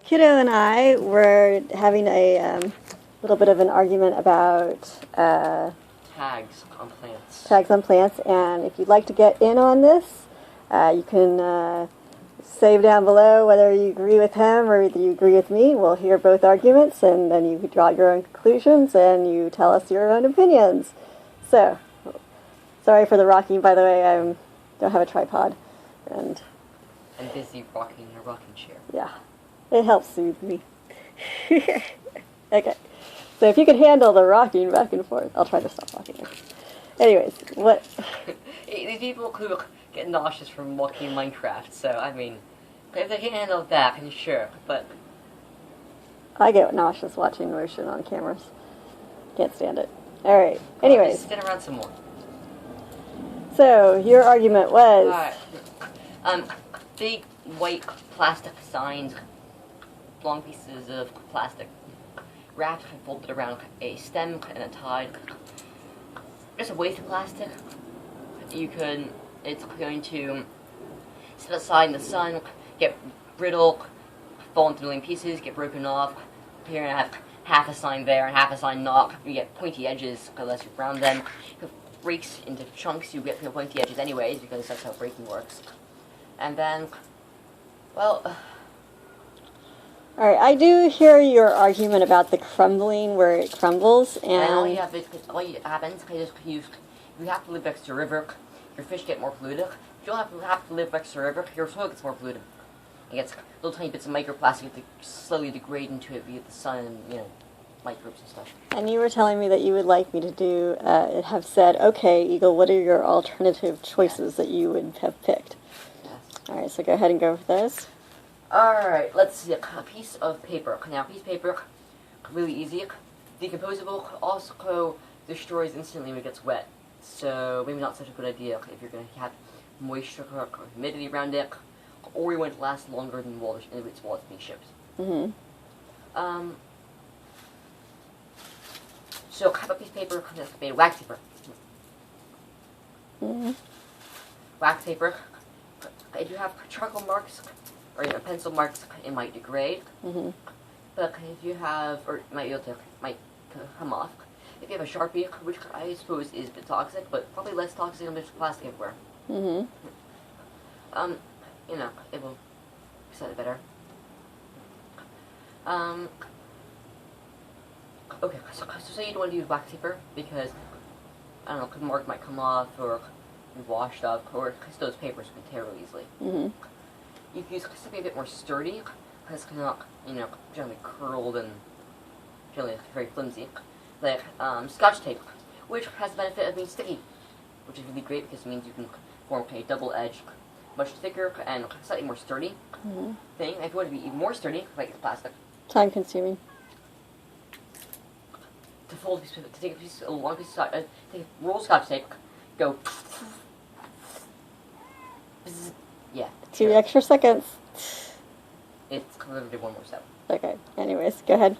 Kiddo and I were having a little bit of an argument about tags on plants. tags on plants, and if you'd like to get in on this, you can save down below whether you agree with him or whether you agree with me. We'll hear both arguments, and then you can draw your own conclusions, and you tell us your own opinions. So, sorry for the rocking, by the way. I don't have a tripod, and I'm busy rocking a rocking chair. yeah. It helps soothe me. Okay. So if you can handle the rocking back and forth, I'll try to stop rocking. Anyways, what? These people who get nauseous from walking in Minecraft, so, I mean, if they can't handle that, then sure, but... I get nauseous watching motion on cameras. Can't stand it. Alright, anyways. Spin around some more. So, your argument was... Alright. Big white plastic signs, long pieces of plastic, wrapped and folded around a stem and a tide. Just a waste of plastic. It's going to sit outside in the sun, get brittle, fall into a million pieces, get broken off. You're going to have half a sign there and half a sign not. You get pointy edges unless you round them. If it breaks into chunks, you get pointy edges anyways, because that's how breaking works. And then, well... Alright, I do hear your argument about the crumbling where it crumbles, and... all happens is you have to live next to a river, your fish get more polluted. If you don't have to live next to a river, your soil gets more polluted. It gets little tiny bits of microplastic that slowly degrade into it via the sun and, microbes and stuff. And you were telling me that you would like me to do, have said, okay, Eagle, what are your alternative choices that you would have picked? Yes. Alright, so go ahead and go with those. Alright, let's see, a piece of paper. Now, a piece of paper, really easy, decomposable, also destroys instantly when it gets wet. So, maybe not such a good idea if you're going to have moisture or humidity around it, or you want it to last longer than while it's being shipped. So, cut a piece of paper, that's made of wax paper. Wax paper. If you have charcoal marks, or pencil marks, it might degrade. But if you have, or it might come off. If you have a Sharpie, which I suppose is a bit toxic, but probably less toxic than plastic everywhere. It will set it better. Okay, so say you don't want to use wax paper because, I don't know, a mark might come off, or be washed up, or because those papers can tear really easily. You can use something a bit more sturdy, because it's not, generally curled and generally very flimsy. Like Scotch tape, which has the benefit of being sticky, which is really great because it means you can form a double-edged, much thicker and slightly more sturdy thing. If you want to be even more sturdy, like it's plastic. Time-consuming. To fold a piece of, to take a long piece of Scotch, take a roll of Scotch tape, go. Yeah. 2 extra seconds. It's literally one more step. Okay, anyways, go ahead.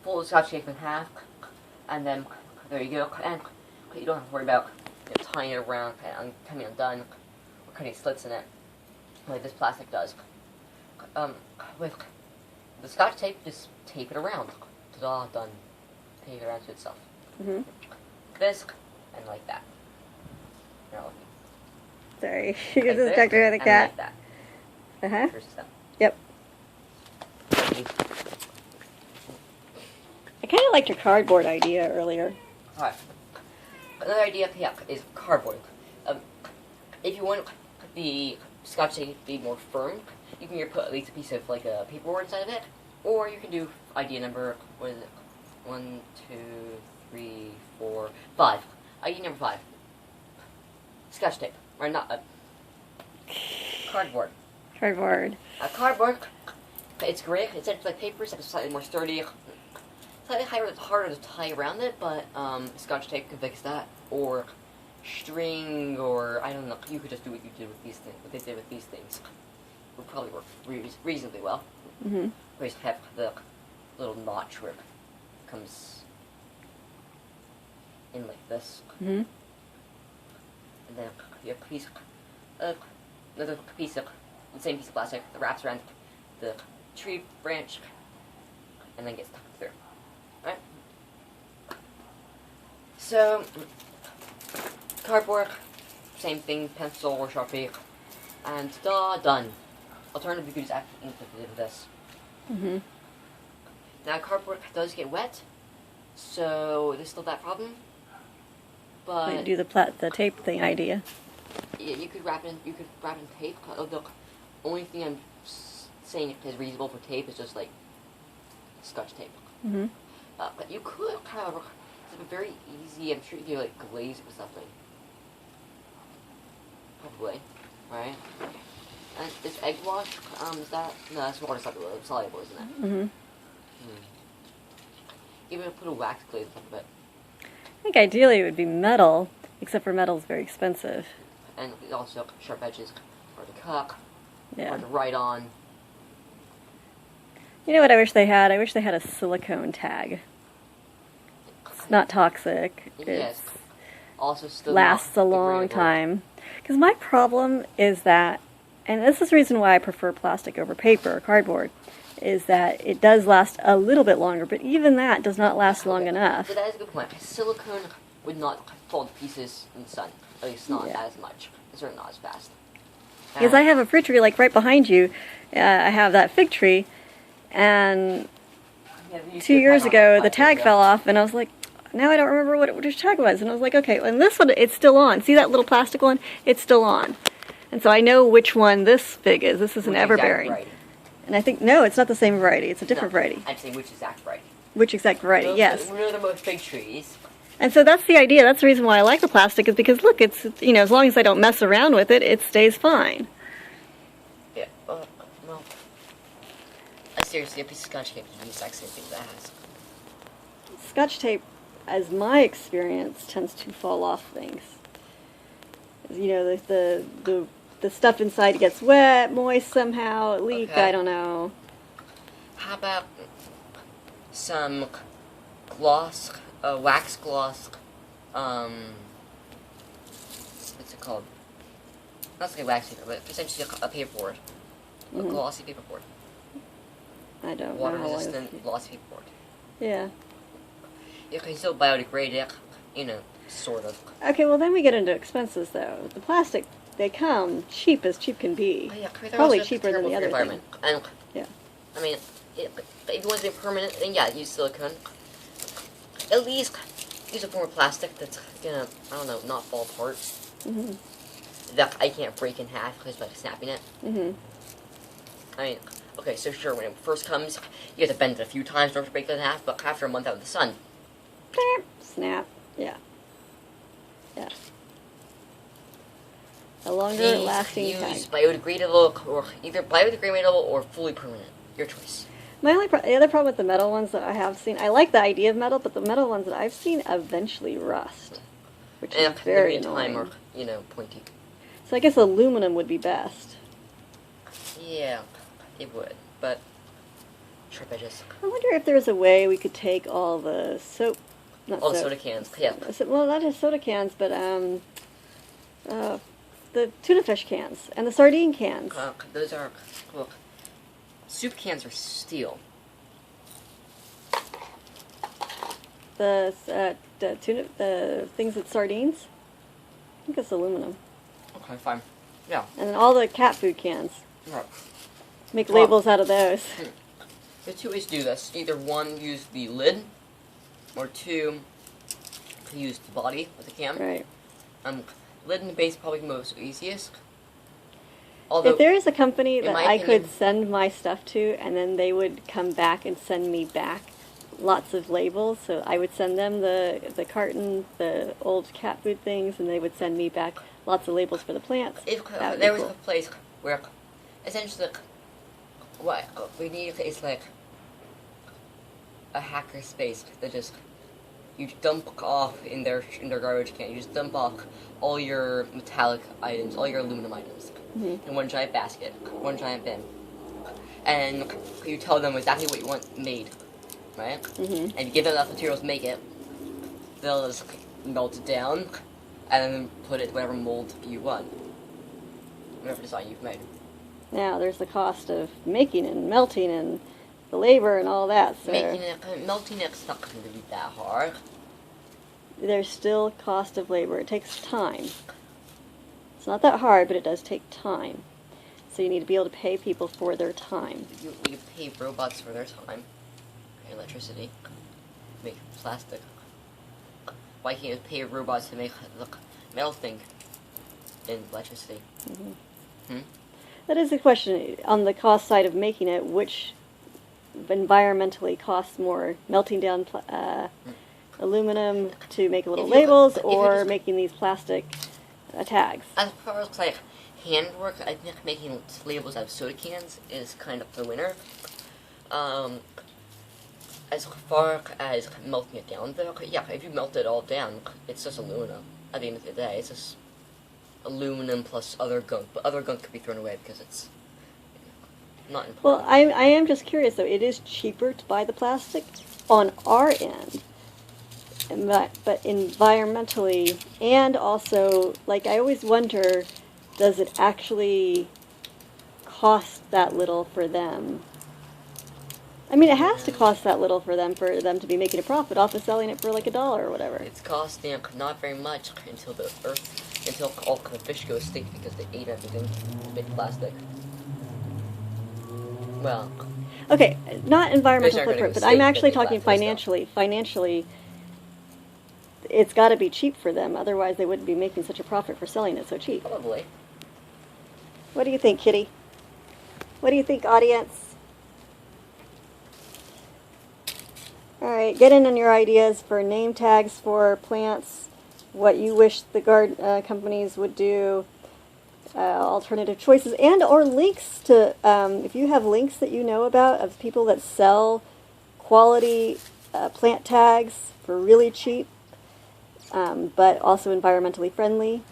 Fold the Scotch tape in half, and then there you go. And you don't have to worry about tying it around and coming undone or cutting slits in it, like this plastic does. With the Scotch tape, just tape it around. Ta-da, done. Tape it around to itself. This, and like that. You're not looking. Sorry, you get distracted by the cat. Like that. First step. Yep. I kind of liked your cardboard idea earlier. Alright. Another idea is cardboard. If you want the Scotch tape to be more firm, you can either put at least a piece of like a paperboard inside of it, or you can do idea number, what is it? 1, 2, 3, 4, 5. Idea number 5. Scotch tape. Or not, cardboard. Cardboard. Cardboard, it's great. It's like paper, except it's slightly more sturdy. Slightly harder to tie around it, but Scotch tape can fix that. Or string, or I don't know. You could just do what you did with these things. What they did with these things would probably work reasonably well. We just have the little notch where it comes in like this. And then you have a piece of, another piece of, the same piece of plastic that wraps around the tree branch and then get stuck through. Right? So, cardboard, same thing, pencil or Sharpie, and done. Alternatively, you could just add ink with this. Mm-hmm. Now, cardboard does get wet, so there's still that problem. But Like do the tape thing idea. yeah, you could wrap in tape. The only thing I'm saying is reasonable for tape is just like Scotch tape. Mm-hmm. But you could, however, it's a very easy. I'm sure you could like glaze it with something. Probably, right? And this egg wash, is that? No, that's water soluble, isn't it? Mm-hmm. Even put a wax glaze on top of it. I think ideally it would be metal, except for metal's very expensive. And also sharp edges, hard to cut, Yeah. hard to write on. You know what I wish they had? I wish they had a silicone tag. It's not toxic. Yes. It Also still lasts not a long degradable. time. Because my problem is that, and this is the reason why I prefer plastic over paper or cardboard, is that it does last a little bit longer, but even that does not last long enough. So that is a good point. Silicone would not fall to pieces in the sun. At least not Yeah. as much. It's certainly not as fast. Because I have a fruit tree like right behind you. I have that fig tree, and 2 years ago the tag fell off, and I was like, now I don't remember which tag was. And I was like, okay, and this one, it's still on. See that little plastic one? It's still on. And so I know which one this fig is. This is an everbearing. And I think, no, it's not the same variety. It's a different variety. I'm saying which exact variety. Which exact variety, yes. We know they're both fig trees. And so that's the idea. That's the reason why I like the plastic, is because, look, it's, you know, as long as I don't mess around with it, it stays fine. Yeah, well, seriously, a piece of Scotch tape is the exact same thing that has. Scotch tape, as my experience, tends to fall off things. You know, the stuff inside gets wet, moist somehow, it leaked, Okay. I don't know. How about some gloss, wax gloss, what's it called? Not like wax paper, but essentially a paperboard. A Mhm. glossy paperboard. I don't know. Water how long resistant it's- glossy paperboard. Yeah. You can still biodegrade it, you know, sort of. Okay, well then we get into expenses, though. The plastic, they come cheap as cheap can be. Oh, yeah, they're Probably also cheaper than terrible the for other environment. And Yeah. I mean, if you want to be permanent, then yeah, use silicone. At least use a form of plastic that's gonna, I don't know, not fall apart. Mhm. That I can't break in half because like snapping it. Mhm. I mean, okay, so sure, when it first comes, you have to bend it a few times in order to break it in half, but after a month out in the sun, Snap. Yeah. Yeah. A longer please lasting use tag. biodegradable or either biodegradable or fully permanent. Your choice. My only the other problem with the metal ones that I have seen, I like the idea of metal, but the metal ones that I've seen eventually rust, which is very annoying. Time or, you know, pointy. So I guess aluminum would be best. Yeah, it would, but sharp edges. I wonder if there's a way we could take all the soap, not All the soap, soda cans, yeah. well, not just soda cans, but the tuna fish cans and the sardine cans. Those are, look, soup cans are steel. The tuna, the things with sardines. I think it's aluminum. Okay, fine. Yeah. And then all the cat food cans. Right. Make Well- labels out of those. There's two ways to do this. Either one, use the lid, or two, use the body of the can. Right. Lid and the base probably the most easiest. Although, If there is a company in that my I opinion- could send my stuff to, and then they would come back and send me back lots of labels, so I would send them the carton, the old cat food things, and they would send me back lots of labels for the plants. if That would be there was cool. a place where, essentially, what we need is like a hacker space that just you dump off in their garbage can. You just dump off all your metallic items, all your aluminum items, in one giant basket, one giant bin, and you tell them exactly what you want made, right? And you give them enough materials to make it. They'll just melt it down, and then put it in whatever mold you want, whatever design you've made. Now, there's the cost of making and melting and the labor and all that. So Melting it's not going to be that hard. there's still cost of labor. It takes time. It's not that hard, but it does take time. So you need to be able to pay people for their time. You pay robots for their time, and electricity, make plastic. Why can't you pay robots to make the metal thing in electricity? That is a question. On the cost side of making it, which environmentally costs more? Melting down aluminum to make little labels, or making these plastic tags? As far as like handwork, I think making labels out of soda cans is kind of the winner. As far as melting it down, though, yeah, if you melt it all down, it's just aluminum. At the end of the day, it's just aluminum plus other gunk, but other gunk could be thrown away because it's not important. Well, I am just curious, though. It is cheaper to buy the plastic on our end, but environmentally, and also, like, I always wonder, does it actually cost that little for them? I mean, it has to cost that little for them to be making a profit off of selling it for like $1 or whatever. It's costing not very much until all the fish go extinct because they ate everything made plastic. Well, okay, not environmental Fish aren't footprint, gonna but I'm go actually extinct, talking they last financially. Financially, it's got to be cheap for them. Otherwise, they wouldn't be making such a profit for selling it so cheap. probably. What do you think, Kitty? What do you think, audience? All right, get in on your ideas for name tags for plants, what you wish the garden companies would do, alternative choices, and or links to, if you have links that you know about of people that sell quality plant tags for really cheap, but also environmentally friendly,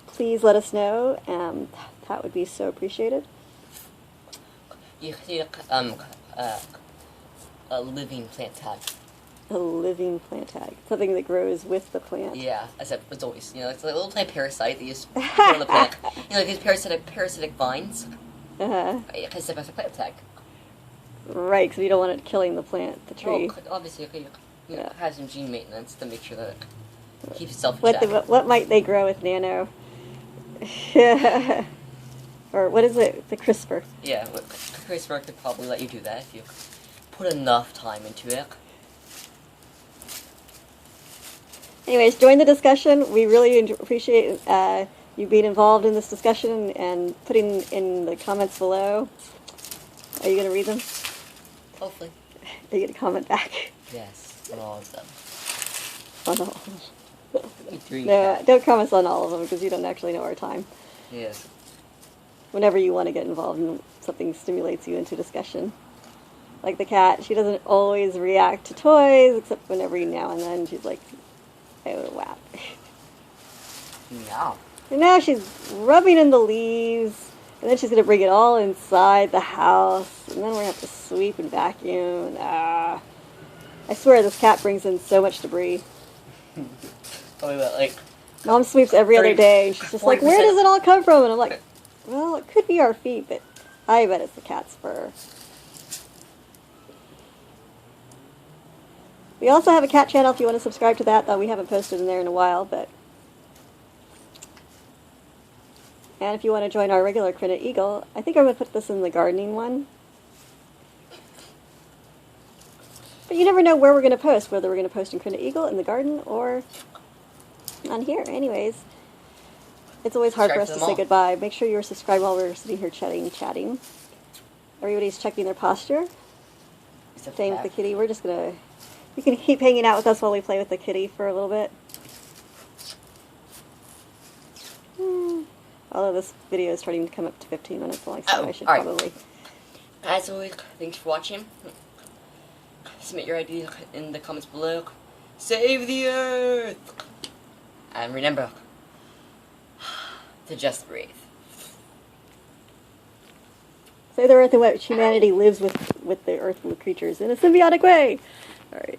please let us know. That would be so appreciated. You see a living plant tag. A living plant tag, something that grows with the plant. Yeah, except it's always, it's like a little tiny parasite that you just put on the plant. Like these parasitic vines. Except as a plant tag. Right, because you don't want it killing the plant, the tree. Well, obviously, you have some gene maintenance to make sure that it keeps itself in check. What might they grow with nano? Or what is it? The CRISPR. Yeah, CRISPR could probably let you do that if you put enough time into it. Anyways, join the discussion. We really appreciate you being involved in this discussion and putting in the comments below. Are you going to read them? Hopefully. Are you going to comment back? Yes, on all of them. On all of them. No, don't comment on all of them because you don't actually know our time. Yes. Whenever you want to get involved in something stimulates you into discussion. Like the cat, she doesn't always react to toys, except when every now and then she's like, oh, wow. No. And now she's rubbing in the leaves, and then she's going to bring it all inside the house, and then we're going to have to sweep and vacuum. I swear this cat brings in so much debris. Probably about, like... Mom sweeps every other day, and she's just like, where does it all come from? And I'm like, well, it could be our feet, but I bet it's the cat's fur. We also have a cat channel if you want to subscribe to that, though we haven't posted in there in a while, but... And if you want to join our regular Credit Eagle, I think I'm going to put this in the gardening one. But you never know where we're going to post, whether we're going to post in Credit Eagle, in the garden, or on here. Anyways, it's always hard for us to say goodbye. Make sure you're subscribed while we're sitting here chatting. Everybody's checking their posture. Same with the kitty. We're just going to... You can keep hanging out with us while we play with the kitty for a little bit. Although this video is starting to come up to 15 minutes long, so I should probably... As always, thanks for watching. Submit your ideas in the comments below. Save the Earth! And remember to just breathe. Save the Earth in which humanity lives with the earthly creatures in a symbiotic way. All right.